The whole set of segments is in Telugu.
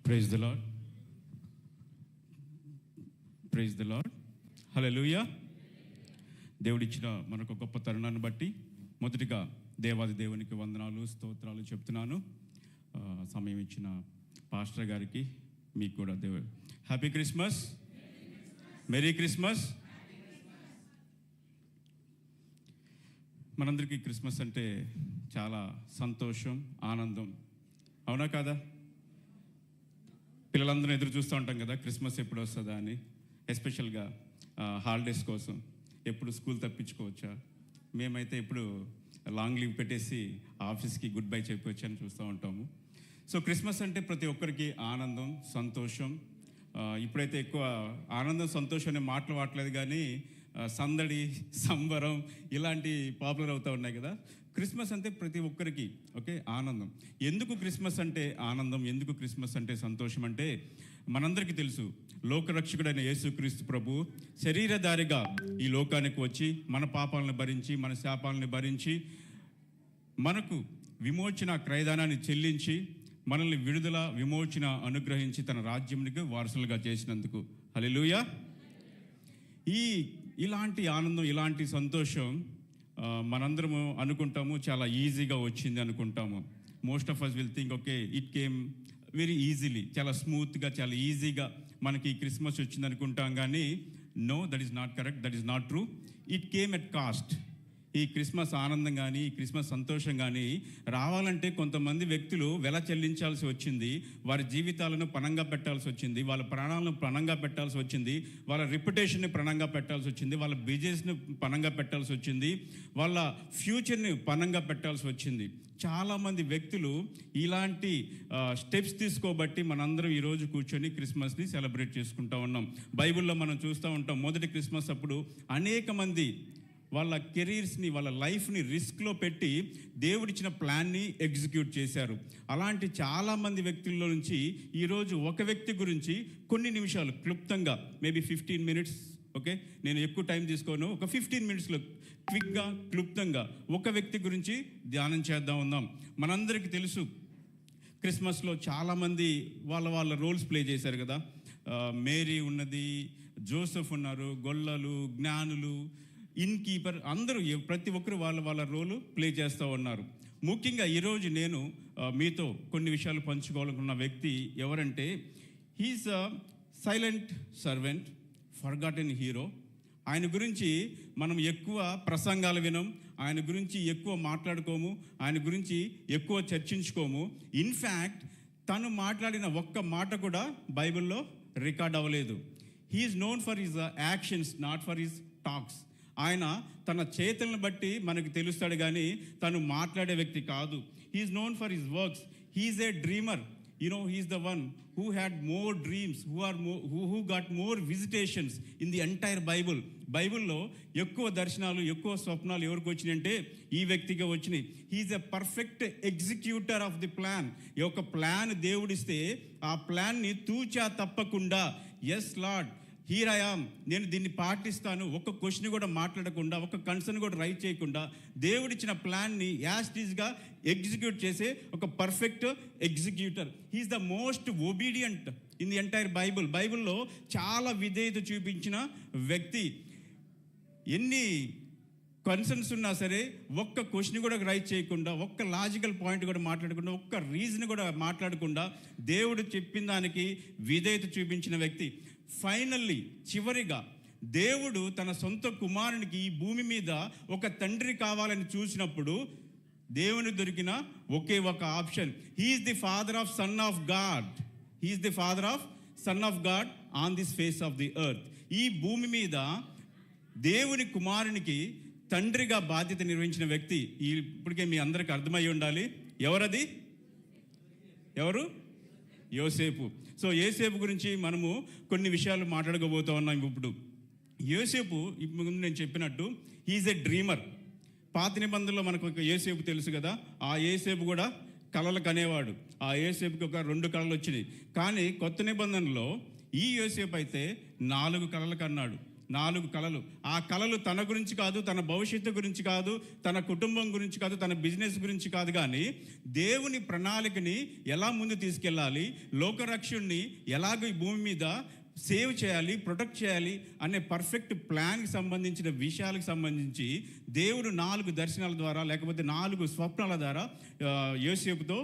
Praise the Lord, praise the Lord, hallelujah. దేవుడిచ్చిన మనకు గొప్ప తరుణాన్ని బట్టి మొదటిగా దేవాది దేవునికి వందనాలు, స్తోత్రాలు చెప్తున్నాను. సమయం ఇచ్చిన పాస్టర్ గారికి, మీకు కూడా హ్యాపీ క్రిస్మస్, మెరీ క్రిస్మస్. మనందరికీ క్రిస్మస్ అంటే చాలా సంతోషం, ఆనందం, అవునా కాదా? పిల్లలందరూ ఎదురు చూస్తూ ఉంటాం కదా, క్రిస్మస్ ఎప్పుడు వస్తుందా అని. ఎస్పెషల్గా హాలిడేస్ కోసం ఎప్పుడు స్కూల్ తప్పించుకోవచ్చా, మేమైతే ఇప్పుడు లాంగ్ లీవ్ పెట్టేసి ఆఫీస్కి గుడ్ బై చెప్పొచ్చు అని చూస్తూ ఉంటాము. సో క్రిస్మస్ అంటే ప్రతి ఒక్కరికి ఆనందం, సంతోషం. ఇప్పుడైతే ఎక్కువ ఆనందం, సంతోషం అనే మాటలు వాడలేదు, కానీ సందడి, సంబరం ఇలాంటి పాపులర్ అవుతూ ఉన్నాయి కదా. క్రిస్మస్ అంటే ప్రతి ఒక్కరికి ఓకే ఆనందం. ఎందుకు క్రిస్మస్ అంటే ఆనందం, ఎందుకు క్రిస్మస్ అంటే సంతోషం అంటే మనందరికీ తెలుసు, లోకరక్షకుడైన యేసుక్రీస్తు ప్రభు శరీరధారిగా ఈ లోకానికి వచ్చి మన పాపాలను భరించి, మన శాపాలను భరించి, మనకు విమోచన క్రయదానాన్ని చెల్లించి, మనల్ని విడుదల, విమోచన అనుగ్రహించి తన రాజ్యానికి వారసులుగా చేసినందుకు హల్లెలూయా. ఇలాంటి ఆనందం, ఇలాంటి సంతోషం మనందరము అనుకుంటాము చాలా ఈజీగా వచ్చింది అనుకుంటాము. Most of us will think okay it came very easily, చాలా స్మూత్గా, చాలా ఈజీగా మనకి క్రిస్మస్ వచ్చింది అనుకుంటాం. కానీ no, that is not correct, that is not true. It came at cost. ఈ క్రిస్మస్ ఆనందం కానీ, ఈ క్రిస్మస్ సంతోషం కానీ రావాలంటే కొంతమంది వ్యక్తులు వెల చెల్లించాల్సి వచ్చింది, వారి జీవితాలను పణంగా పెట్టాల్సి వచ్చింది, వాళ్ళ ప్రాణాలను పణంగా పెట్టాల్సి వచ్చింది, వాళ్ళ రిప్యుటేషన్ని పణంగా పెట్టాల్సి వచ్చింది, వాళ్ళ బిజినెస్ని పణంగా పెట్టాల్సి వచ్చింది, వాళ్ళ ఫ్యూచర్ని పణంగా పెట్టాల్సి వచ్చింది. చాలామంది వ్యక్తులు ఇలాంటి స్టెప్స్ తీసుకోబట్టి మనందరం ఈరోజు కూర్చొని క్రిస్మస్ని సెలబ్రేట్ చేసుకుంటూ ఉన్నాం. బైబిల్లో మనం చూస్తూ ఉంటాం, మొదటి క్రిస్మస్ అప్పుడు అనేక మంది వాళ్ళ కెరీర్స్ని, వాళ్ళ లైఫ్ని రిస్క్లో పెట్టి దేవుడిచ్చిన ప్లాన్ని ఎగ్జిక్యూట్ చేశారు. అలాంటి చాలామంది వ్యక్తుల్లో నుంచి ఈరోజు ఒక వ్యక్తి గురించి కొన్ని నిమిషాలు క్లుప్తంగా, మేబీ 15 minutes, ఓకే, నేను ఎక్కువ టైం తీసుకోను, ఒక 15 minutesలో క్విక్గా, క్లుప్తంగా ఒక వ్యక్తి గురించి ధ్యానం చేద్దాం ఉందాం. మనందరికీ తెలుసు, క్రిస్మస్లో చాలామంది వాళ్ళ రోల్స్ ప్లే చేశారు కదా. మేరీ ఉన్నది, జోసెఫ్ ఉన్నారు, గొల్లలు, జ్ఞానులు, ఇన్ కీపర్, అందరూ ప్రతి ఒక్కరు వాళ్ళ రోలు ప్లే చేస్తూ ఉన్నారు. ముఖ్యంగా ఈరోజు నేను మీతో కొన్ని విషయాలు పంచుకోవాలనుకున్న వ్యక్తి ఎవరంటే, he's a silent servant, forgotten hero. ఆయన గురించి మనం ఎక్కువ ప్రసంగాలు వినం, ఆయన గురించి ఎక్కువ మాట్లాడుకోము, ఆయన గురించి ఎక్కువ చర్చించుకోము. ఇన్ఫ్యాక్ట్ తను మాట్లాడిన ఒక్క మాట కూడా బైబిల్లో రికార్డ్ అవ్వలేదు. He's known for his actions, not for his talks. ఆయన తన చేతులను బట్టి మనకు తెలుస్తాడు, కానీ తను మాట్లాడే వ్యక్తి కాదు. He's known for his works. He's a dreamer. He's the one who had more dreams, who got more visitations in the entire Bible. బైబుల్లో ఎక్కువ దర్శనాలు, ఎక్కువ స్వప్నాలు ఎవరికి వచ్చినాయంటే ఈ వ్యక్తిగా వచ్చినాయి. He's a perfect executor of the plan. ఈ యొక్క ప్లాన్ దేవుడిస్తే ఆ ప్లాన్ని తూచా తప్పకుండా, yes Lord, here I am, నేను దీన్ని పాటిస్తాను, ఒక్క క్వశ్చన్ కూడా మాట్లాడకుండా, ఒక్క కన్సర్న్ కూడా రైట్ చేయకుండా దేవుడిచ్చిన ప్లాన్ని యాజ్ ఈజ్గా ఎగ్జిక్యూట్ చేసే ఒక perfect executor. He's the most obedient in the entire Bible. బైబుల్లో చాలా విధేయత చూపించిన వ్యక్తి. ఎన్ని కన్సర్న్స్ ఉన్నా సరే ఒక్క క్వశ్చన్ కూడా రైట్ చేయకుండా, ఒక్క లాజికల్ పాయింట్ కూడా మాట్లాడకుండా, ఒక్క రీజన్ కూడా మాట్లాడకుండా దేవుడు చెప్పిన దానికి విధేయత చూపించిన వ్యక్తి. ఫైనల్లీ, చివరిగా దేవుడు తన సొంత కుమారునికి ఈ భూమి మీద ఒక తండ్రి కావాలని చూసినప్పుడు దేవుని దొరికిన ఒకే ఒక option. He's the father of son of God. He's the father of son of God on this face of the earth. ఈ భూమి మీద దేవుని కుమారునికి తండ్రిగా బాధ్యత నిర్వహించిన వ్యక్తి ఇప్పటికే మీ అందరికీ అర్థమై ఉండాలి. ఎవరది? ఎవరు? యోసేపు. సో యోసేపు గురించి మనము కొన్ని విషయాలు మాట్లాడుకోబోతూ ఉన్నాం. ఇప్పుడు యోసేపు, ముందు నేను చెప్పినట్టు, హీఈస్ ఎ డ్రీమర్. పాత నిబంధనలో మనకు ఒక యోసేపు తెలుసు కదా. ఆ యోసేపు కూడా కలలు కనేవాడు. ఆ యోసేపుకి ఒక 2 కళలు వచ్చినాయి. కానీ కొత్త నిబంధనలో ఈ యోసేపు అయితే 4 కళలు కన్నాడు. 4 కళలు. ఆ కళలు తన గురించి కాదు, తన భవిష్యత్తు గురించి కాదు, తన కుటుంబం గురించి కాదు, తన బిజినెస్ గురించి కాదు, కానీ దేవుని ప్రణాళికని ఎలా ముందు తీసుకెళ్ళాలి, లోకరక్షుణ్ణి ఎలాగ ఈ భూమి మీద సేవ్ చేయాలి, ప్రొటెక్ట్ చేయాలి అనే పర్ఫెక్ట్ ప్లాన్కి సంబంధించిన విషయాలకు సంబంధించి దేవుడు 4 దర్శనాల ద్వారా, లేకపోతే 4 స్వప్నాల ద్వారా యోసేపుతో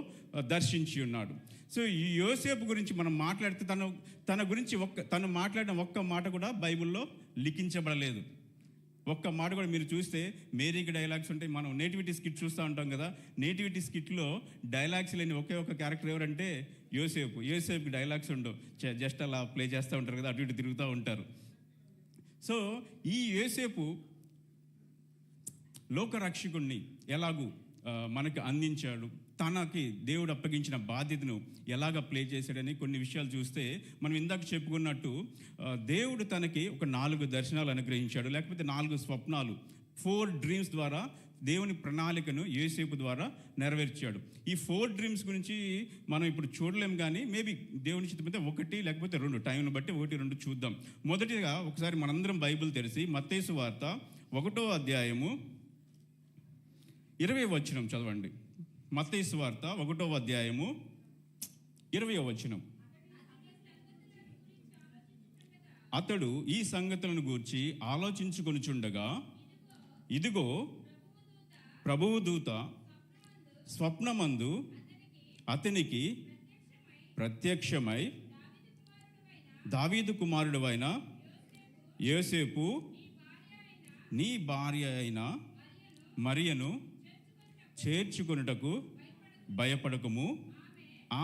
దర్శించి ఉన్నాడు. సో ఈ యోసేపు గురించి మనం మాట్లాడితే తన గురించి తను మాట్లాడిన ఒక్క మాట కూడా బైబిల్లో లిఖించబడలేదు. ఒక్క మాట కూడా మీరు చూస్తే మేరీకి డైలాగ్స్ ఉంటాయి. మనం నేటివిటీ స్కిట్ చూస్తూ ఉంటాం కదా, నేటివిటీ స్కిట్లో డైలాగ్స్ లేని ఒకే ఒక క్యారెక్టర్ ఎవరంటే యోసేపుకి డైలాగ్స్ ఉండవు, జస్ట్ అలా ప్లే చేస్తూ ఉంటారు కదా, అటు ఇటు తిరుగుతూ ఉంటారు. సో ఈ యోసేపు లోకరక్షకుణ్ణి ఎలాగూ మనకి అందించాడు, తనకి దేవుడు అప్పగించిన బాధ్యతను ఎలాగ ప్లే చేశాడని కొన్ని విషయాలు చూస్తే, మనం ఇందాక చెప్పుకున్నట్టు దేవుడు తనకి ఒక 4 దర్శనాలు అనుగ్రహించాడు, లేకపోతే 4 స్వప్నాలు, 4 డ్రీమ్స్ ద్వారా దేవుని ప్రణాళికను యోసేపు ద్వారా నెరవేర్చాడు. ఈ 4 డ్రీమ్స్ గురించి మనం ఇప్పుడు చూడలేం, కానీ మేబీ దేవుని చిత్తమైతే 1 లేకపోతే 2, టైంను బట్టి 1, 2 చూద్దాం. మొదటిగా ఒకసారి మనందరం బైబిల్ తెరిచి మత్తయి సువార్త 1వ అధ్యాయము 20వ వచనం చదవండి. మత్తయి సువార్త 1వ అధ్యాయము 20వ వచనం. అతడు ఈ సంగతులను గూర్చి ఆలోచించుకొనుచుండగా, ఇదిగో ప్రభువు దూత స్వప్నమందు అతనికి ప్రత్యక్షమై, దావీదు కుమారుడవైన యోసేపు, నీ భార్య అయిన మరియను చేర్చుకొనుటకు భయపడకము,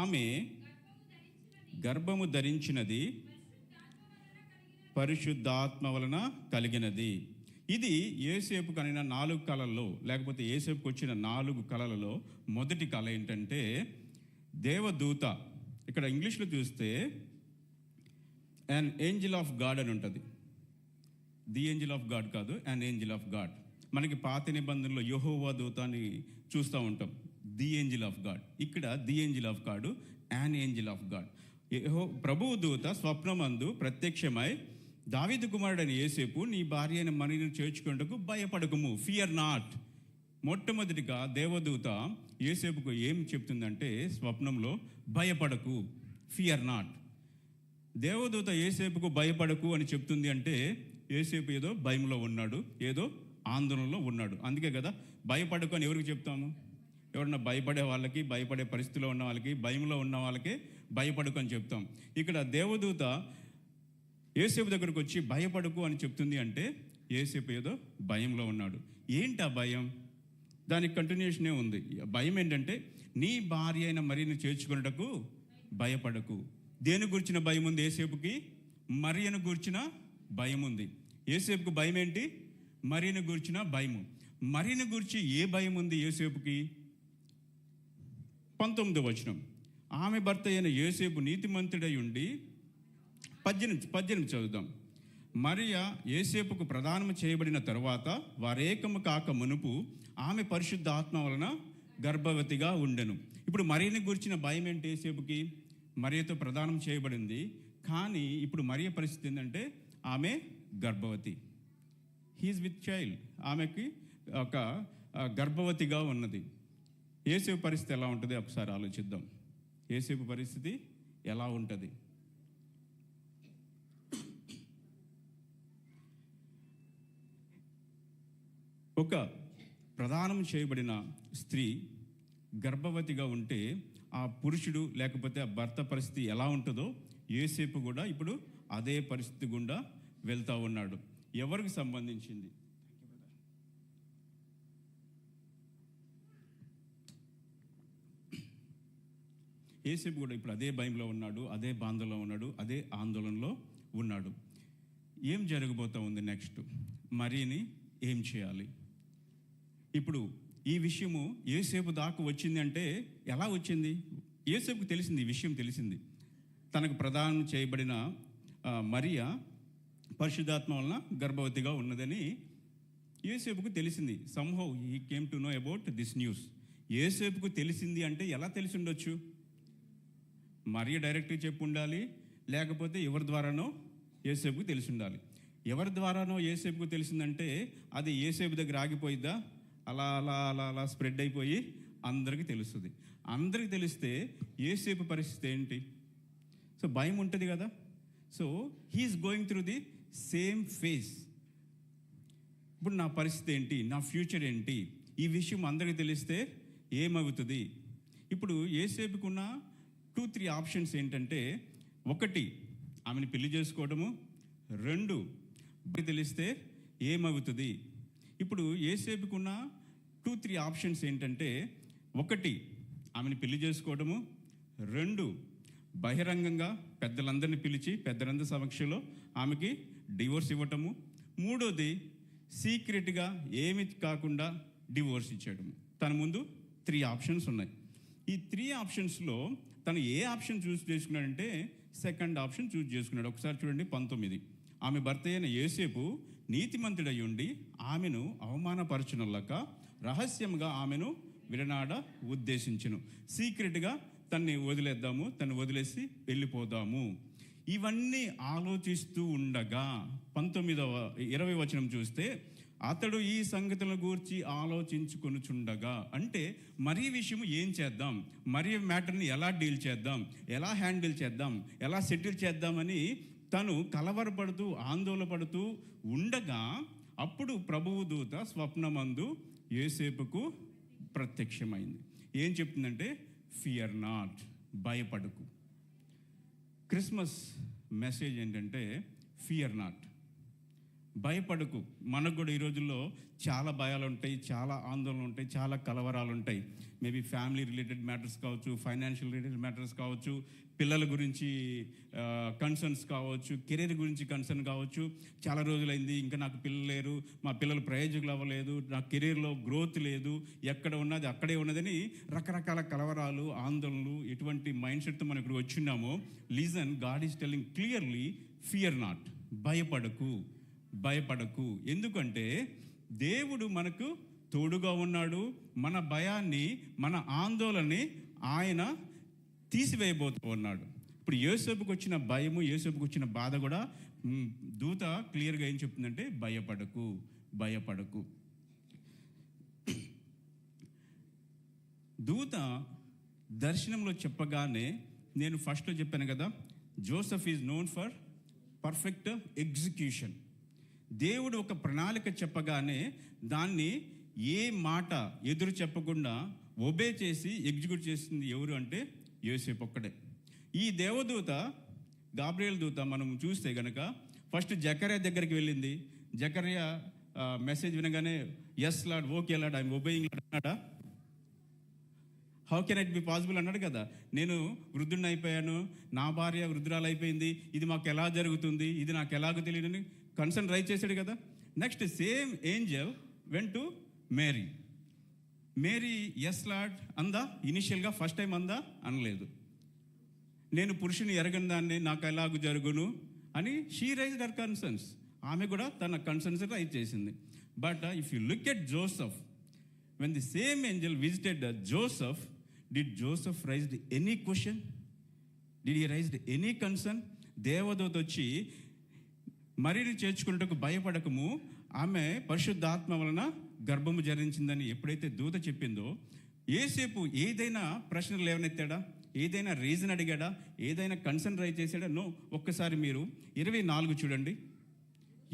ఆమె గర్భము ధరించినది పరిశుద్ధాత్మ వలన కలిగినది. ఇది యోసేపు కనిన 4 కళల్లో, లేకపోతే యోసేపుకు వచ్చిన 4 కళలలో మొదటి కళ ఏంటంటే దేవదూత. ఇక్కడ ఇంగ్లీష్లో చూస్తే an angel of God అని ఉంటుంది. ది ఏంజిల్ ఆఫ్ గాడ్ కాదు, an angel of God. మనకి పాత నిబంధనలో యెహోవా దూత అని చూస్తూ ఉంటాం, ది ఏంజిల్ ఆఫ్ గాడ్. ఇక్కడ the angel of God, an angel of God. ప్రభువు దూత స్వప్నమందు ప్రత్యక్షమై, దావీదు కుమారుడైన యోసేపు, నీ భార్య అయిన మరియను చేర్చుకొనుటకు భయపడకము, ఫియర్ నాట్. మొట్టమొదటిగా దేవదూత యోసేపుకు ఏం చెప్తుందంటే స్వప్నంలో, భయపడకు, ఫియర్ నాట్. దేవదూత యోసేపుకు భయపడకు అని చెప్తుంది అంటే యోసేపు ఏదో భయంలో ఉన్నాడు, ఏదో ఆందోళనలో ఉన్నాడు. అందుకే కదా భయపడకు అని ఎవరికి చెప్తాము? ఎవరన్నా భయపడే వాళ్ళకి, భయపడే పరిస్థితిలో ఉన్న వాళ్ళకి, భయంలో ఉన్న వాళ్ళకి భయపడకు అని చెప్తాం. ఇక్కడ దేవదూత యోసేపు దగ్గరకు వచ్చి భయపడకు అని చెప్తుంది అంటే యోసేపు ఏదో భయంలో ఉన్నాడు. ఏంటి ఆ భయం? దానికి కంటిన్యూషనే ఉంది. భయం ఏంటంటే, నీ భార్య అయిన మరియను చేర్చుకున్నటకు భయపడకు. దేని గురించిన భయం ఉంది యోసేపుకి? మరియను గురించిన భయం ఉంది. యోసేపుకు భయం ఏంటి? మరియను గురించిన భయము. మరియను గురించి ఏ భయం ఉంది యోసేపుకి? 19వ వచనం. ఆమె భర్త అయిన యోసేపు నీతిమంతుడై ఉండి, 18 చదువుదాం. మరియ యోసేపుకు ప్రదానము చేయబడిన తరువాత వారేకము కాక మునుపు ఆమె పరిశుద్ధ ఆత్మ వలన గర్భవతిగా ఉండెను. ఇప్పుడు మరియని గురించిన భయం ఏంటి యోసేపుకి? మరియతో ప్రదానం చేయబడింది, కానీ ఇప్పుడు మరియ పరిస్థితి ఏంటంటే ఆమె గర్భవతి. He's with child. ఆమెకి ఒక గర్భవతిగా ఉన్నది. యోసేపు పరిస్థితి ఎలా ఉంటుంది ఒకసారి ఆలోచిద్దాం. యోసేపు పరిస్థితి ఎలా ఉంటుంది? ఒక ప్రదానం చేయబడిన స్త్రీ గర్భవతిగా ఉంటే ఆ పురుషుడు లేకపోతే ఆ భర్త పరిస్థితి ఎలా ఉంటుందో యోసేపు కూడా ఇప్పుడు అదే పరిస్థితి గుండా వెళ్తూ ఉన్నాడు. ఎవరికి సంబంధించింది? యోసేపు కూడా ఇప్పుడు అదే భయంలో ఉన్నాడు, అదే బాధలో ఉన్నాడు, అదే ఆందోళనలో ఉన్నాడు. ఏం జరగబోతూ ఉంది నెక్స్ట్? మరియని ఏం చేయాలి? ఇప్పుడు ఈ విషయము యోసేపు దాకా వచ్చింది అంటే ఎలా వచ్చింది? యోసేపుకు తెలిసింది, ఈ విషయం తెలిసింది. తనకు ప్రదానం చేయబడిన మరియ పరిశుద్ధాత్మ వలన గర్భవతిగా ఉన్నదని యోసేపుకు తెలిసింది. Somehow he came to know about this news. యోసేపుకు తెలిసింది అంటే ఎలా తెలిసి ఉండొచ్చు? మరియ డైరెక్ట్గా చెప్పి ఉండాలి, లేకపోతే ఎవరి ద్వారానో యోసేపుకు తెలిసి ఉండాలి. ఎవరి ద్వారానో యేసేపుకు తెలిసిందంటే అది యేసేపు దగ్గర ఆగిపోయిద్దా? అలా అలా అలా అలా స్ప్రెడ్ అయిపోయి అందరికీ తెలుస్తుంది. అందరికీ తెలిస్తే యేసేపు పరిస్థితి ఏంటి? సో భయం ఉంటుంది కదా. So he's going through the same phase. ఇప్పుడు నా పరిస్థితి ఏంటి, నా ఫ్యూచర్ ఏంటి, ఈ విషయం అందరికీ తెలిస్తే ఏమవుతుంది? ఇప్పుడు యేసేపుకున్న 2-3 ఆప్షన్స్ ఏంటంటే, 1 ఆమెను పెళ్లి చేసుకోవడము, 2 తెలిస్తే ఏమవుతుంది? ఇప్పుడు యేసేపుకున్న 2-3 ఆప్షన్స్ ఏంటంటే, 1 ఆమెను పెళ్లి చేసుకోవడము, 2 బహిరంగంగా పెద్దలందరినీ పిలిచి పెద్దలందరి సమక్షంలో ఆమెకి డివోర్స్ ఇవ్వటము, 3 సీక్రెట్గా ఏమి కాకుండా డివోర్స్ ఇచ్చేయడము. తన ముందు 3 ఆప్షన్స్ ఉన్నాయి. ఈ 3 ఆప్షన్స్లో తను ఏ ఆప్షన్ చూస్ చేసుకున్నాడంటే సెకండ్ ఆప్షన్ చూస్ చేసుకున్నాడు. ఒకసారి చూడండి 19. ఆమె భర్త అయిన యేసేపు నీతిమంతుడై ఉండి ఆమెను అవమానపరచునలక రహస్యంగా ఆమెను విడనాడ ఉద్దేశించును. సీక్రెట్గా తన్ని వదిలేద్దాము, తను వదిలేసి వెళ్ళిపోదాము. ఇవన్నీ ఆలోచిస్తూ ఉండగా 20వ వచనం చూస్తే, అతడు ఈ సంగతుల గూర్చి ఆలోచించుకొనుచుండగా, అంటే మరీ విషయం ఏం చేద్దాం, మరీ మ్యాటర్ని ఎలా డీల్ చేద్దాం, ఎలా హ్యాండిల్ చేద్దాం, ఎలా సెటిల్ చేద్దామని తను కలవరపడుతూ ఆందోళన పడుతూ ఉండగా, అప్పుడు ప్రభువు దూత స్వప్నమందు యేసేపుకు ప్రత్యక్షమైంది. ఏం చెప్తుందంటే, ఫియర్ నాట్, భయపడకు. క్రిస్మస్ మెసేజ్ ఏంటంటే ఫియర్ నాట్, భయపడకు. మనకు కూడా ఈ రోజుల్లో చాలా భయాలు ఉంటాయి, చాలా ఆందోళనలు ఉంటాయి, చాలా కలవరాలు ఉంటాయి. మేబీ ఫ్యామిలీ రిలేటెడ్ మ్యాటర్స్ కావచ్చు, ఫైనాన్షియల్ రిలేటెడ్ మ్యాటర్స్ కావచ్చు, పిల్లల గురించి కన్సర్న్స్ కావచ్చు, కెరీర్ గురించి కన్సర్న్ కావచ్చు. చాలా రోజులైంది, ఇంకా నాకు పిల్లలు లేరు, మా పిల్లలు ప్రయోజకులు అవ్వలేదు, నా కెరీర్లో గ్రోత్ లేదు, ఎక్కడ ఉన్నది అక్కడే ఉన్నదని రకరకాల కలవరాలు, ఆందోళనలు, ఎటువంటి మైండ్ సెట్తో మనం ఇప్పుడు వచ్చిన్నామో, listen, God is telling clearly, fear not, భయపడకు, భయపడకు. ఎందుకంటే దేవుడు మనకు తోడుగా ఉన్నాడు. మన భయాన్ని, మన ఆందోళనని ఆయన తీసివేయబోతూ ఉన్నాడు. ఇప్పుడు యేసేపుకు వచ్చిన భయము, యేసేపుకు వచ్చిన బాధ కూడా దూత క్లియర్గా ఏం చెప్తుందంటే, భయపడకు, భయపడకు. దూత దర్శనంలో చెప్పగానే, నేను ఫస్ట్లో చెప్పాను కదా, Joseph is known for perfect execution. దేవుడు ఒక ప్రణాళిక చెప్పగానే దాన్ని ఏ మాట ఎదురు చెప్పకుండా ఒబే చేసి ఎగ్జిక్యూట్ చేసింది ఎవరు అంటే యోసేపు ఒక్కడే. ఈ దేవదూత, గాబ్రియల్ దూత మనం చూస్తే గనక ఫస్ట్ జకర్యా దగ్గరికి వెళ్ళింది. జకర్యా మెసేజ్ వినగానే yes Lord, okay Lord, I'm obeying Lord అన్నాడా? How can it be possible అన్నాడు కదా. నేను వృద్ధుడిని అయిపోయాను, నా భార్య వృద్ధురాలు అయిపోయింది, ఇది మాకు ఎలా జరుగుతుంది, ఇది నాకు ఎలాగో తెలియదని కన్సర్న్ రైజ్ చేశాడు కదా. Next same angel went to Mary. Mary yes Lord అందా? ఇనిషియల్గా ఫస్ట్ టైం అందా? అనలేదు. నేను పురుషుని ఎరగని దాన్ని నాకు ఎలాగూ జరుగును అని షీ రైజ్డ్ హర్ కన్సర్న్స్. ఆమె కూడా తన కన్సర్న్స్ రైజ్ చేసింది. But if you look at Joseph, when the same Angel visited Joseph, did Joseph raised any question? Did he raised any concern? దేవదూత వచ్చి మరిని చేర్చుకున్నట్టుకు భయపడకము, ఆమె పరిశుద్ధాత్మ వలన గర్భము ధరించిందని ఎప్పుడైతే దూత చెప్పిందో, యేసేపు ఏదైనా ప్రశ్నలు లేవనెత్తాడా? ఏదైనా రీజన్ అడిగాడా? ఏదైనా కన్సర్న్ రైజ్ చేశాడా? నో. ఒక్కసారి మీరు 24 చూడండి.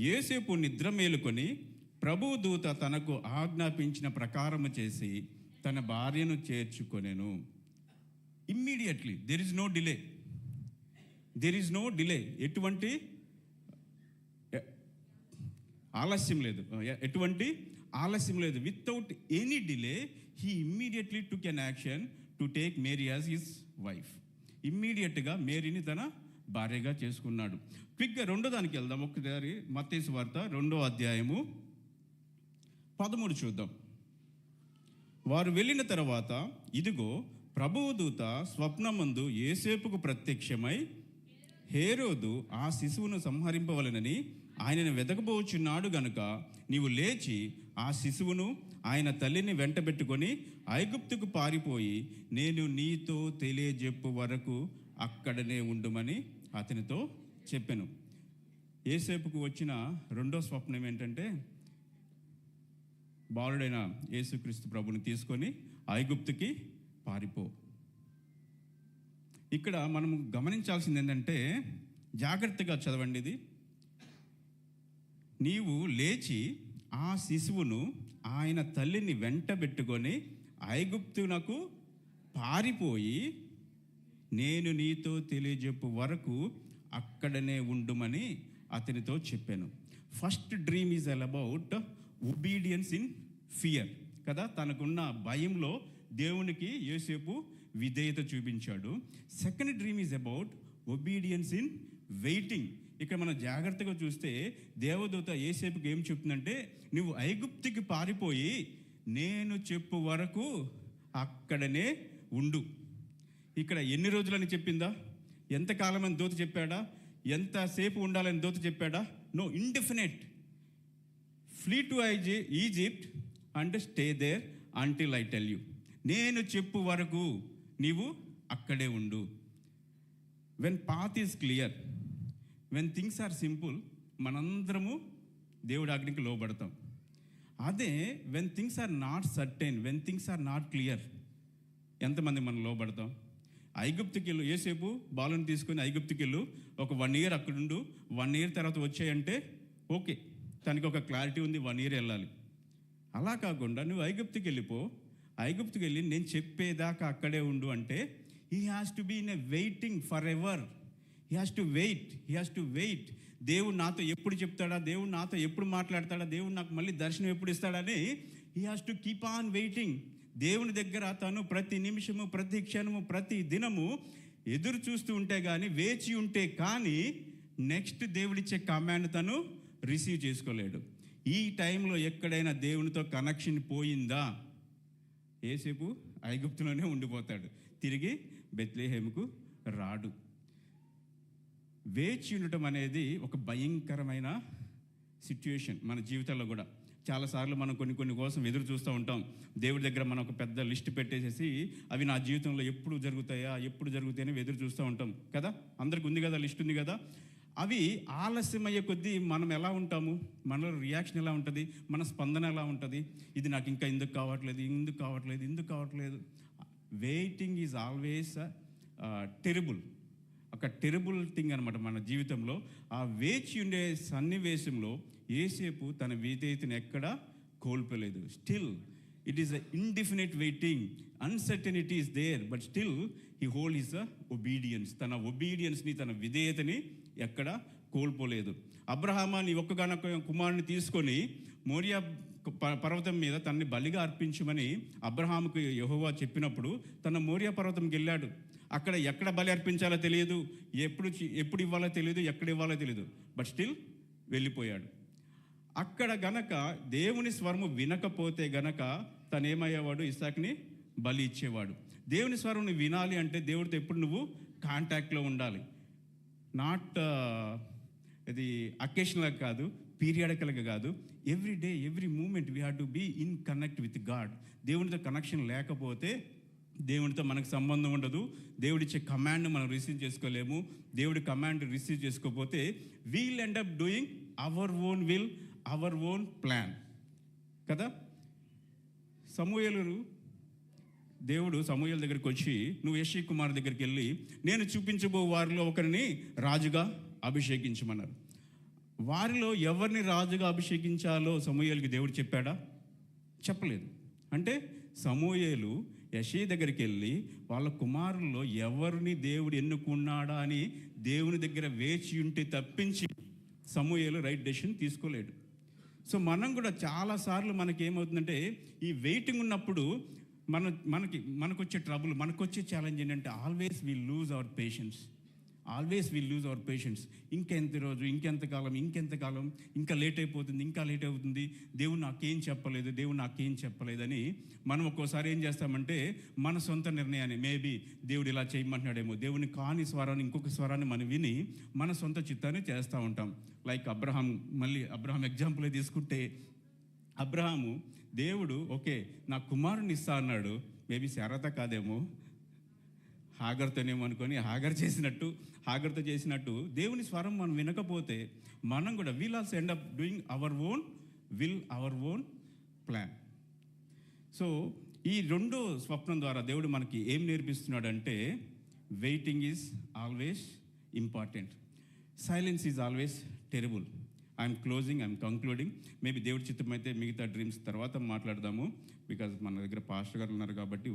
యేసేపు నిద్ర మేలుకొని ప్రభు దూత తనకు ఆజ్ఞాపించిన ప్రకారము చేసి తన భార్యను చేర్చుకొనెను. Immediately, there is no delay, there is no delay. ఎటువంటి ఆలస్యం లేదు, ఎటువంటి ఆలస్యం లేదు. Without any delay he immediately took an action to take Mary as his wife. ఇమ్మీడియట్గా మేరీని తన భార్యగా చేసుకున్నాడు. క్విక్గా రెండో దానికి వెళ్దాం. ఒకసారి మత్తయి సువార్త 2వ అధ్యాయము 13 చూద్దాం. వారు వెళ్ళిన తర్వాత, ఇదిగో ప్రభువు దూత స్వప్నమందు యేసేపుకు ప్రత్యక్షమై, హేరోదు ఆ శిశువును సంహరింపవలెనని ఆయనను వెదకబోచున్నాడు గనుక నీవు లేచి ఆ శిశువును ఆయన తల్లిని వెంటబెట్టుకొని ఐగుప్తుకు పారిపోయి నేను నీతో తెలియజెప్పు వరకు అక్కడనే ఉండుమని అతనితో చెప్పెను. యేసేపుకు వచ్చిన రెండో స్వప్నం ఏంటంటే, బాలుడైన యేసుక్రీస్తు ప్రభుని తీసుకొని ఐగుప్తుకి పారిపో. ఇక్కడ మనం గమనించాల్సింది ఏంటంటే, జాగ్రత్తగా చదవండి ఇది. నీవు లేచి ఆ శిశువును ఆయన తల్లిని వెంటబెట్టుకొని ఐగుప్తునకు పారిపోయి నేను నీతో తెలియజెప్పు వరకు అక్కడనే ఉండుమని అతనితో చెప్పాను. First dream is all about obedience in fear కదా. తనకున్న భయంలో దేవునికి యోసేపు విధేయత చూపించాడు. Second dream is about obedience in waiting. ఇక్కడ మనం జాగ్రత్తగా చూస్తే దేవదూత యోసేపుకి ఏం చెప్తుందంటే, నువ్వు ఐగుప్తుకి పారిపోయి నేను చెప్పు వరకు అక్కడనే ఉండు. ఇక్కడ ఎన్ని రోజులని చెప్పిందా? ఎంతకాలం అని దూత చెప్పాడా? ఎంతసేపు ఉండాలని దూత చెప్పాడా? No, indefinite. Flee to Egypt and stay there until I tell you. నేను చెప్పు వరకు నీవు అక్కడే ఉండు. When path is clear, when things are simple, మనందరము దేవుడి ఆజ్ఞకి లోబడతాం. అదే when things are not certain, when things are not clear, ఎంతమంది మనం లోబడతాం? ఐగుప్తుకి వెళ్ళు, యేసేపు బాలుని తీసుకొని ఐగుప్తుకి వెళ్ళు, ఒక 1 year అక్కడుండు, 1 year తర్వాత వచ్చాయంటే ఓకే, తనకి ఒక క్లారిటీ ఉంది, 1 year వెళ్ళాలి. అలా కాకుండా నువ్వు ఐగుప్తుకి వెళ్ళిపో, ఐగుప్తుకి వెళ్ళి నేను చెప్పేదాకా అక్కడే ఉండు అంటే he has to be in a waiting for ever. He has to wait. దేవుడు నాతో ఎప్పుడు చెప్తాడా, దేవుడు నాతో ఎప్పుడు మాట్లాడతాడా, దేవుడు నాకు మళ్ళీ దర్శనం ఎప్పుడు ఇస్తాడని he has to keep on waiting. దేవుని దగ్గర తను ప్రతి నిమిషము, ప్రతి క్షణము, ప్రతి దినము ఎదురు చూస్తూ ఉంటే కానీ, వేచి ఉంటే కానీ నెక్స్ట్ దేవుడిచ్చే కమాండ్ తను రిసీవ్ చేసుకోలేడు. ఈ టైంలో ఎక్కడైనా దేవునితో కనెక్షన్ పోయిందా, యేసేపు ఐగుప్తులోనే ఉండిపోతాడు, తిరిగి బెత్లెహేముకు రాడు. వేచి ఉండటం అనేది ఒక భయంకరమైన సిచ్యుయేషన్ మన జీవితాల్లో కూడా. చాలాసార్లు మనం కొన్ని కోసం ఎదురు చూస్తూ ఉంటాం. దేవుడి దగ్గర మనం ఒక పెద్ద లిస్ట్ పెట్టేసేసి అవి నా జీవితంలో ఎప్పుడు జరుగుతాయని ఎదురు చూస్తూ ఉంటాం కదా. అందరికి ఉంది కదా, లిస్ట్ ఉంది కదా. అవి ఆలస్యమయ్యే కొద్దీ మనం ఎలా ఉంటాము, మనలో రియాక్షన్ ఎలా ఉంటుంది, మన స్పందన ఎలా ఉంటుంది, ఇది నాకు ఇంకా ఎందుకు కావట్లేదు. వెయిటింగ్ ఈజ్ ఆల్వేస్ టెరిబుల్, ఒక టెరిబుల్ థింగ్ అనమాట మన జీవితంలో. ఆ వేచి ఉండే సన్నివేశంలో యేసేపు తన విధేయతను ఎక్కడా కోల్పోలేదు. Still it is a indefinite waiting, uncertainty is there, but still he hold his obedience. తన ఒబీడియన్స్ని, తన విధేయతని ఎక్కడ కోల్పోలేదు. అబ్రహామా నీ ఒక్కగానొక్క కుమారుని తీసుకొని మోరియా పర్వతం మీద తనని బలిగా అర్పించమని అబ్రహాముకు యెహోవా చెప్పినప్పుడు తన మోరియా పర్వతంకి వెళ్ళాడు. అక్కడ ఎక్కడ బలి అర్పించాలో తెలియదు, ఎప్పుడు ఇవ్వాలో తెలియదు, ఎక్కడ ఇవ్వాలో తెలియదు, బట్ స్టిల్ వెళ్ళిపోయాడు. అక్కడ గనక దేవుని స్వరము వినకపోతే గనక తను ఏమయ్యేవాడు, ఇస్సాకుని బలి ఇచ్చేవాడు. దేవుని స్వరం వినాలి అంటే దేవుడితో ఎప్పుడు నువ్వు కాంటాక్ట్లో ఉండాలి. నాట్ ఇది అకేషనల్గా కాదు, పీరియాడికల్గా కాదు, every day, every moment we have to be in connect with God. దేవునితో కనెక్షన్ లేకపోతే దేవునితో మనకు సంబంధం ఉండదు. దేవుడిచ్చే కమాండ్ మనం రిసీవ్ చేసుకోలేము. దేవుడి కమాండ్ రిసీవ్ చేసుకోకపోతే wheel end up doing our own will, hour own plan కదా. దేవుడు సమూయేలు దగ్గరికి వచ్చి, నువ్వు యెష్షయి కుమార్ దగ్గరికి వెళ్ళి నేను చూపించబో వారిలో ఒకరిని రాజుగా అభిషేకించమన్నారు. వారిలో ఎవరిని రాజుగా అభిషేకించాలో సమూయేలుకి దేవుడు చెప్పాడా? చెప్పలేదు. అంటే సమూయేలు యెష్షయి దగ్గరికి వెళ్ళి వాళ్ళ కుమారుల్లో ఎవరిని దేవుడు ఎన్నుకున్నాడా అని దేవుని దగ్గర వేచి ఉంటే తప్పించి సమూయేలు రైట్ డెసిషన్ తీసుకోలేడు. సో మనం కూడా చాలాసార్లు మనకేమవుతుందంటే, ఈ వెయిటింగ్ ఉన్నప్పుడు మనకు వచ్చే ట్రబుల్, మనకు వచ్చే ఛాలెంజ్ ఏంటంటే always will lose our patience. ఇంకెంత రోజు, ఇంకెంతకాలం, ఇంకా లేట్ అయిపోతుంది, దేవుడు నాకేం చెప్పలేదని మనం ఒక్కోసారి ఏం చేస్తామంటే మన సొంత నిర్ణయాన్ని, మేబీ దేవుడు ఇలా చేయమంటున్నాడేమో, దేవుని కాని స్వరాన్ని, ఇంకొక స్వరాన్ని మనం విని మన సొంత చిత్తాన్ని చేస్తూ ఉంటాం. లైక్ అబ్రహాం ఎగ్జాంపుల్ తీసుకుంటే, అబ్రహాము దేవుడు ఓకే నా కుమారుని ఇస్తా అన్నాడు, మేబీ శారత కాదేమో, హాగర్తోనేమో అనుకొని హాగర్తో చేసినట్టు దేవుని స్వరం మనం వినకపోతే మనం కూడా will also end up doing our own plan. So ఈ రెండో స్వప్నం ద్వారా దేవుడు మనకి ఏం నేర్పిస్తున్నాడంటే waiting is always important, silence is always terrible. I'm concluding. Maybe దేవుడి చిత్తం అయితే మిగతా డ్రీమ్స్ తర్వాత మాట్లాడదాము. బికాజ్ మన దగ్గర పాస్టర్ గారు ఉన్నారు కాబట్టి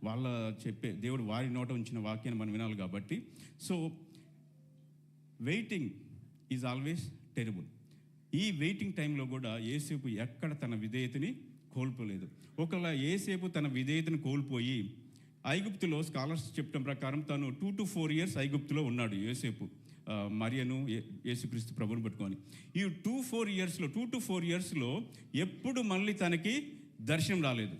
వాళ్ళ దేవుడు వారి నోట ఉంచిన వాక్యాన్ని మనం వినాలి కాబట్టి. So waiting is always terrible. ఈ వెయిటింగ్ టైంలో కూడా యేసేపు ఎక్కడ తన విధేయతని కోల్పోలేదు. ఒకవేళ యేసేపు తన విధేయతను కోల్పోయి ఐగుప్తులో స్కాలర్స్ చెప్పడం ప్రకారం తను 2 to 4 years ఐగుప్తులో ఉన్నాడు యేసేపు, మరియను యేసుక్రీస్తు ప్రభుని పట్టుకొని. ఈ 2 to 4 yearsలో ఎప్పుడు మళ్ళీ తనకి దర్శనం రాలేదు.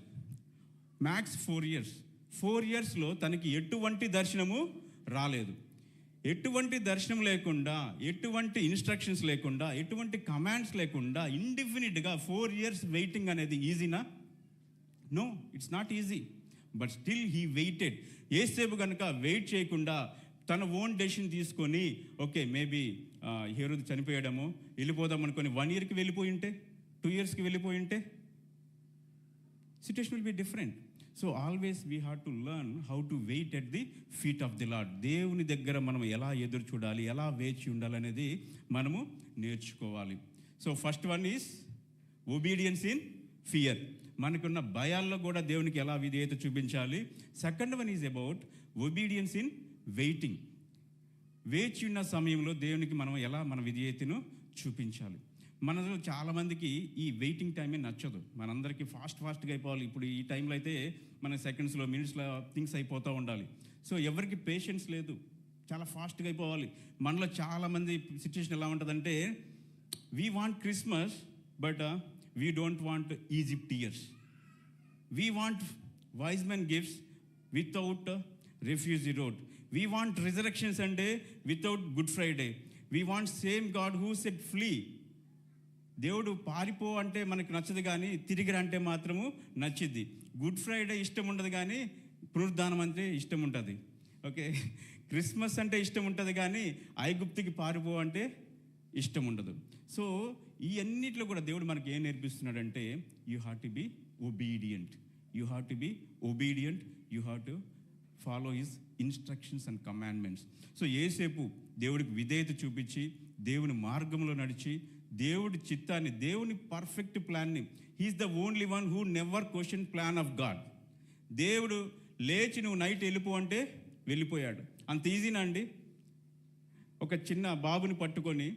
మ్యాక్స్ 4 yearsలో తనకి ఎటువంటి దర్శనము రాలేదు. ఎటువంటి దర్శనం లేకుండా, ఎటువంటి ఇన్స్ట్రక్షన్స్ లేకుండా, ఎటువంటి కమాండ్స్ లేకుండా ఇండిఫినిట్గా 4 years వెయిటింగ్ అనేది ఈజీనా? No, it's not easy. But still he waited. యేసేపు కనుక వెయిట్ చేయకుండా తన ఓన్ డెసిషన్ తీసుకొని ఓకే మేబీ హేరోదు చనిపోయాడమో వెళ్ళిపోదాం అనుకొని 1 yearకి వెళ్ళిపోయి ఉంటే, 2 yearsకి వెళ్ళిపోయి ఉంటే situation will be different. So always we have to learn how to wait at the feet of the Lord. దేవుని దగ్గర మనం ఎలా ఎదురు చూడాలి, ఎలా వేచి ఉండాలనేది మనము నేర్చుకోవాలి. So first one is obedience in fear. మనకున్న భయాల్లో కూడా దేవునికి ఎలా విధేయత చూపించాలి. Second one is about obedience in waiting. వేచి ఉన్న సమయంలో దేవునికి మనం ఎలా మన విధేయతను చూపించాలి. మనలో చాలామందికి ఈ వెయిటింగ్ టైమే నచ్చదు. మనందరికీ ఫాస్ట్గా అయిపోవాలి. ఇప్పుడు ఈ టైంలో అయితే మన సెకండ్స్లో మినిట్స్లో థింగ్స్ అయిపోతూ ఉండాలి. సో ఎవరికి పేషెన్స్ లేదు, చాలా ఫాస్ట్గా అయిపోవాలి. మనలో చాలామంది సిచ్యువేషన్ ఎలా ఉంటుందంటే we want Christmas but we don't want Egypt years. We want wise men gifts without refugee road. We want resurrection Sunday without Good Friday. We want same God who said flee. దేవుడు పారిపో అంటే మనకు నచ్చదు, కానీ తిరిగి అంటే మాత్రము నచ్చిద్ది. గుడ్ ఫ్రైడే ఇష్టం ఉండదు, కానీ పునరుద్ధానం అంటే ఇష్టం ఉంటుంది. ఓకే, క్రిస్మస్ అంటే ఇష్టం ఉంటుంది, కానీ ఐగుప్తుకి పారిపో అంటే ఇష్టం ఉండదు. సో ఈ అన్నిట్లో కూడా దేవుడు మనకి ఏం నేర్పిస్తున్నాడంటే you have to be obedient. You have to be obedient. You have to follow his instructions and commandments. So యేసేపు దేవుడికి విధేయత చూపించి దేవుని మార్గంలో నడిచి దేవుడి చిత్తాన్ని, దేవుని పర్ఫెక్ట్ ప్లాన్ని, he's the only one who never question plan of God. దేవుడు లేచి నువ్వు నైట్ వెళ్ళిపో అంటే వెళ్ళిపోయాడు. అంత ఈజీనా అండి? ఒక చిన్న బాబుని పట్టుకొని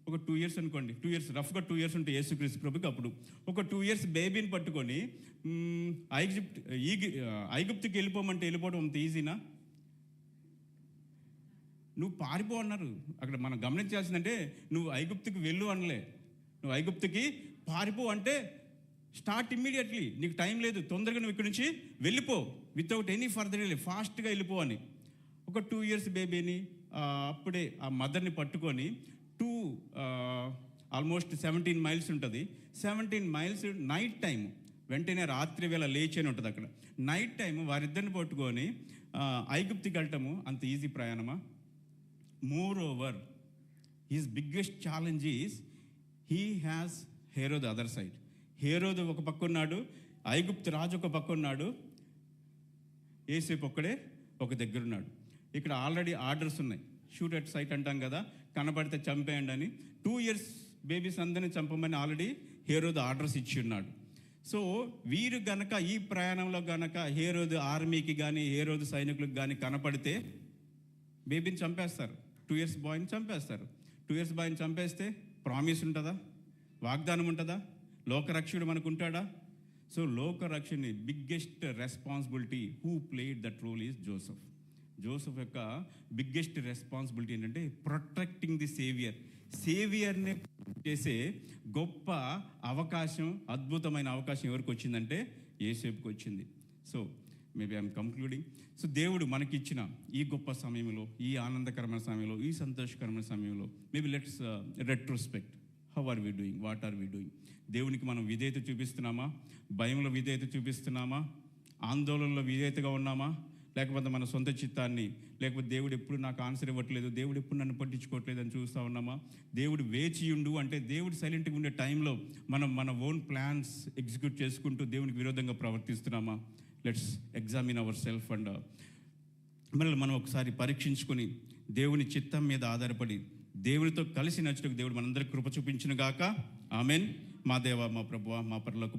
ఒక 2 years అనుకోండి, 2 years రఫ్గా 2 years ఉంటే యేసుక్రీస్తు ప్రభుకి, అప్పుడు ఒక 2 years బేబీని పట్టుకొని ఐగుప్తుకి వెళ్ళిపోవడం అంత ఈజీనా? నువ్వు పారిపో అన్నారు. అక్కడ మనం గమనించాల్సిందంటే నువ్వు ఐగుప్తుకి వెళ్ళు అనలే, నువ్వు ఐగుప్తుకి పారిపో అంటే స్టార్ట్ ఇమ్మీడియట్లీ. నీకు టైం లేదు, తొందరగా నువ్వు ఇక్కడి నుంచి వెళ్ళిపో, వితౌట్ ఎనీ ఫర్దర్ డిలే, ఫాస్ట్గా వెళ్ళిపో అని. ఒక 2 years బేబీని అప్పుడే ఆ మదర్ని పట్టుకొని ఆల్మోస్ట్ 17 miles ఉంటుంది. 17 miles నైట్ టైం, వెంటనే రాత్రి వేళ లేచి అని ఉంటుంది. అక్కడ నైట్ టైం వారిద్దరిని పట్టుకొని ఐగుప్తుకి వెళ్ళటము అంత ఈజీ ప్రయాణమా? Moreover his biggest challenge is he has Herod other side. హేరోదు ఒక పక్క ఉన్నాడు, ఐగుప్తు రాజు ఒక పక్క ఉన్నాడు, యేసేపు ఒక్కడే ఒక దగ్గర ఉన్నాడు. ఇక్కడ ఆల్రెడీ ఆర్డర్స్ ఉన్నాయి, షూట్ అట్ సైట్ అంటాం కదా, కనబడితే చంపేయండి అని. 2 years బేబీస్ అందరినీ చంపమని ఆల్రెడీ హేరోదు ఆర్డర్స్ ఇచ్చి ఉన్నాడు. సో వీరు గనక ఈ ప్రయాణంలో గనక హేరోదు ఆర్మీకి కానీ హేరోదు సైనికులకు కానీ కనపడితే బేబీని చంపేస్తారు, 2 years బాయ్ని చంపేస్తారు. 2 years బాయ్ని చంపేస్తే ప్రామిస్ ఉంటుందా? వాగ్దానం ఉంటుందా? లోకరక్షకుడు మనకు ఉంటాడా? సో లోకరక్షణని biggest responsibility who played that role is Joseph. Joseph యొక్క బిగ్గెస్ట్ రెస్పాన్సిబిలిటీ ఏంటంటే ప్రొటెక్టింగ్ ది సేవియర్ని చేసే గొప్ప అవకాశం, అద్భుతమైన అవకాశం ఎవరికి వచ్చిందంటే యేసేపుకి వచ్చింది. So maybe I'm concluding. So దేవుడు మనకిచ్చిన ఈ గొప్ప సమయంలో, ఈ ఆనందకరమైన సమయంలో, ఈ సంతోషకరమైన సమయంలో maybe let's retrospect. How are we doing, what are we doing? దేవునికి మనం విధేయత చూపిస్తున్నామా? భయంలో విధేయత చూపిస్తున్నామా? ఆందోళనలో విధేయతగా ఉన్నామా? లేకపోతే మన సొంత చిత్తాన్ని, లేకపోతే దేవుడు ఎప్పుడు నాకు ఆన్సర్ ఇవ్వట్లేదు, దేవుడు ఎప్పుడు నన్ను పట్టించుకోవట్లేదు అని చూస్తూ ఉన్నామా? దేవుడు వేచియుండు అంటే దేవుడు సైలెంట్గా ఉండే టైంలో మనం మన ఓన్ ప్లాన్స్ ఎగ్జిక్యూట్ చేసుకుంటూ దేవునికి విరోధంగా ప్రవర్తిస్తున్నామా? Let's examine our self and మనల్ని మనం ఒకసారి పరీక్షించుకొని దేవుని చిత్తం మీద ఆధారపడి దేవునితో కలిసి నడుచుటకు దేవుడు మనందరికీ కృప చూపించును గాక. ఆమెన్. మా దేవ, మా ప్రభువా, మా పరలోక